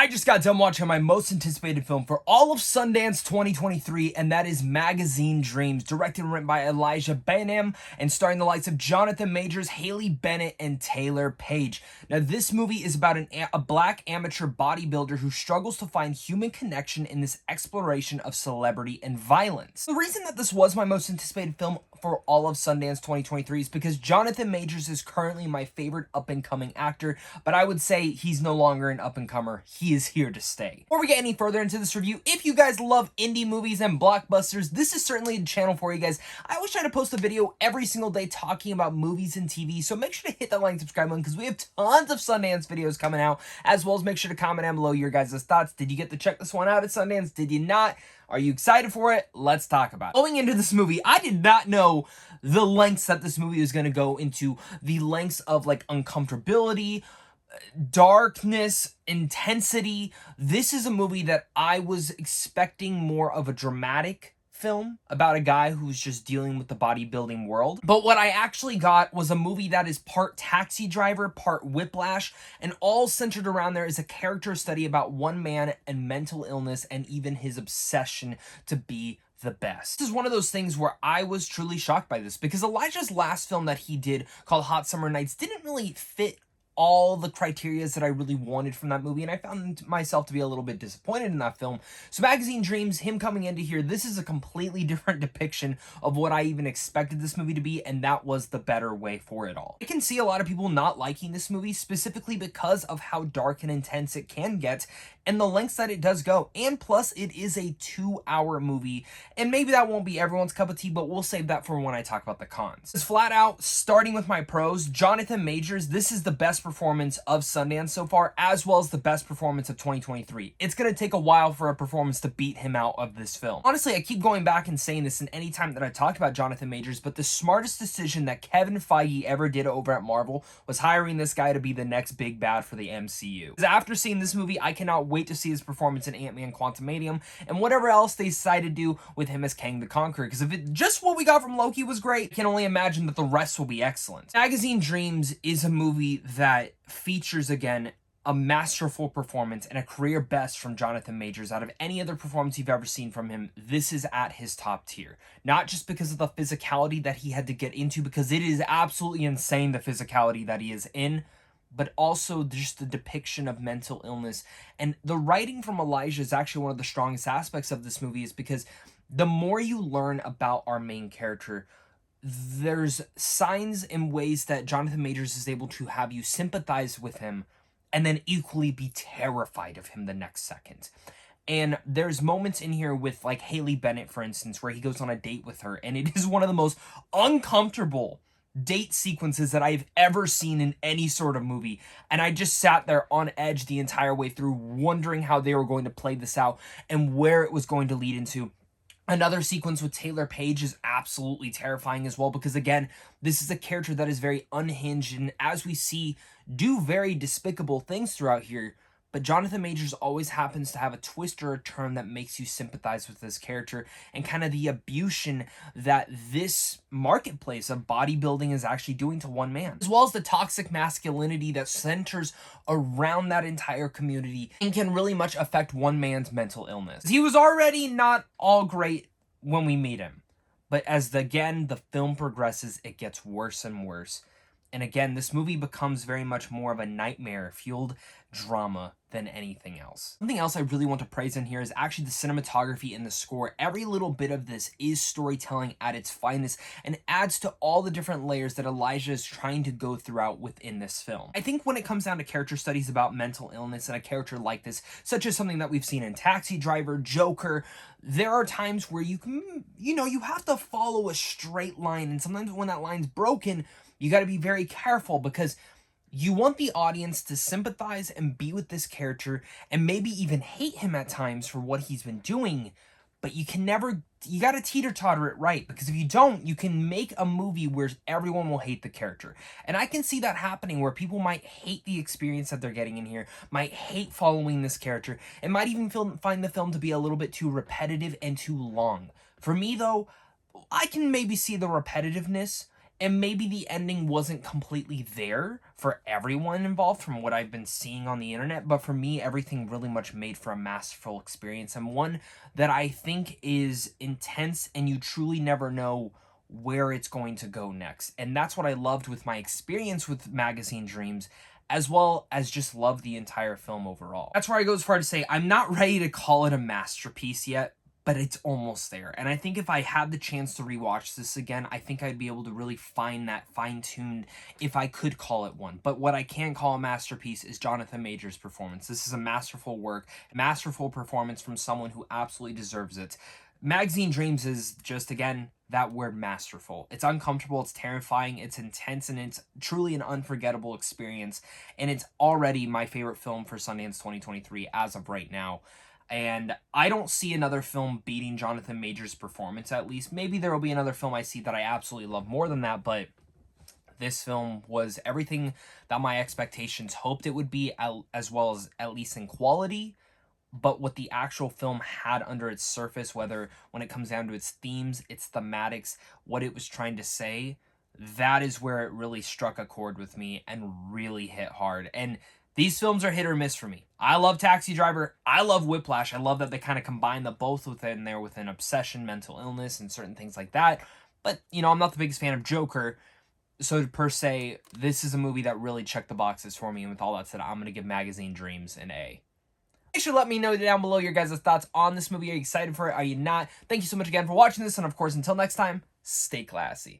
I just got done watching my most anticipated film for all of Sundance 2023, and that is Magazine Dreams, directed and written by Elijah Banim and starring the likes of Jonathan Majors, Haley Bennett, and Taylor Page. Now, this movie is about a black amateur bodybuilder who struggles to find human connection in this exploration of celebrity and violence. The reason that this was my most anticipated film for all of Sundance 2023 is because Jonathan Majors is currently my favorite up-and-coming actor, but I would say he's no longer an up-and-comer. He is here to stay. Before we get any further into this review, if you guys love indie movies and blockbusters, this is certainly a channel for you guys. I always try to post a video every single day talking about movies and TV, so make sure to hit that like and subscribe button because we have tons of Sundance videos coming out, as well as make sure to comment down below your guys' thoughts. Did you get to check this one out at Sundance? Did you not? Are you excited for it? Let's talk about it. Going into this movie, I did not know the lengths that this movie was going to go into. The lengths of like uncomfortability, darkness, intensity. This is a movie that I was expecting more of a dramatic film about a guy who's just dealing with the bodybuilding world. But what I actually got was a movie that is part Taxi Driver, part Whiplash, and all centered around there is a character study about one man and mental illness and even his obsession to be the best. This is one of those things where I was truly shocked by this because Elijah's last film that he did called Hot Summer Nights didn't really fit all the criterias that I really wanted from that movie, and I found myself to be a little bit disappointed in that film. So Magazine Dreams, him coming into here, this is a completely different depiction of what I even expected this movie to be, and that was the better way for it all. I can see a lot of people not liking this movie, specifically because of how dark and intense it can get, and the lengths that it does go, and plus it is a 2-hour movie, and maybe that won't be everyone's cup of tea, but we'll save that for when I talk about the cons. Just flat out, starting with my pros, Jonathan Majors, this is the best performance of Sundance so far, as well as the best performance of 2023. It's gonna take a while for a performance to beat him out of this film. Honestly, I keep going back and saying this in any time that I talk about Jonathan Majors, but the smartest decision that Kevin Feige ever did over at Marvel was hiring this guy to be the next big bad for the MCU. After seeing this movie, I cannot wait to see his performance in Ant-Man Quantumanium and whatever else they decide to do with him as Kang the Conqueror, because if it just what we got from Loki was great, I can only imagine that the rest will be excellent. Magazine Dreams is a movie that features, again, a masterful performance and a career best from Jonathan Majors. Out of any other performance you've ever seen from him, this is at his top tier. Not just because of the physicality that he had to get into, because it is absolutely insane the physicality that he is in, but also just the depiction of mental illness. And the writing from Elijah is actually one of the strongest aspects of this movie, is because the more you learn about our main character, there's signs and ways that Jonathan Majors is able to have you sympathize with him and then equally be terrified of him the next second. And there's moments in here with like Haley Bennett, for instance, where he goes on a date with her, and it is one of the most uncomfortable date sequences that I've ever seen in any sort of movie. And I just sat there on edge the entire way through, wondering how they were going to play this out and where it was going to lead into. Another sequence with Taylor Page is absolutely terrifying as well, because again, this is a character that is very unhinged and, as we see, do very despicable things throughout here. But Jonathan Majors always happens to have a twist or a turn that makes you sympathize with this character and kind of the abusion that this marketplace of bodybuilding is actually doing to one man, as well as the toxic masculinity that centers around that entire community and can really much affect one man's mental illness. He was already not all great when we meet him, but as the film progresses, it gets worse and worse. And again, this movie becomes very much more of a nightmare-fueled drama than anything else. Something else I really want to praise in here is actually the cinematography and the score. Every little bit of this is storytelling at its finest and adds to all the different layers that Elijah is trying to go throughout within this film. I think when it comes down to character studies about mental illness and a character like this, such as something that we've seen in Taxi Driver, Joker, there are times where you can, you have to follow a straight line, and sometimes when that line's broken, you got to be very careful because you want the audience to sympathize and be with this character and maybe even hate him at times for what he's been doing, but you got to teeter-totter it right, because if you don't, you can make a movie where everyone will hate the character. And I can see that happening, where people might hate the experience that they're getting in here, might hate following this character, and might even find the film to be a little bit too repetitive and too long. For me, though, I can maybe see the repetitiveness And maybe the ending wasn't completely there for everyone involved from what I've been seeing on the internet, but for me, everything really much made for a masterful experience, and one that I think is intense and you truly never know where it's going to go next. And that's what I loved with my experience with Magazine Dreams, as well as just love the entire film overall. That's where I go as far to say I'm not ready to call it a masterpiece yet, but it's almost there. And I think if I had the chance to rewatch this again, I think I'd be able to really find that fine-tuned, if I could call it one. But what I can call a masterpiece is Jonathan Majors' performance. This is a masterful work, a masterful performance from someone who absolutely deserves it. Magazine Dreams is just, again, that word, masterful. It's uncomfortable, it's terrifying, it's intense, and it's truly an unforgettable experience. And it's already my favorite film for Sundance 2023 as of right now. And I don't see another film beating Jonathan Majors' performance, at least. Maybe there will be another film I see that I absolutely love more than that, but this film was everything that my expectations hoped it would be, as well as at least in quality. But what the actual film had under its surface, whether when it comes down to its themes, its thematics, what it was trying to say, that is where it really struck a chord with me and really hit hard. And these films are hit or miss for me. I love Taxi Driver. I love Whiplash. I love that they kind of combine the both within there, within obsession, mental illness, and certain things like that. But, you know, I'm not the biggest fan of Joker. So, per se, this is a movie that really checked the boxes for me. And with all that said, I'm going to give Magazine Dreams an A. Make sure to let me know down below your guys' thoughts on this movie. Are you excited for it? Are you not? Thank you so much again for watching this. And, of course, until next time, stay classy.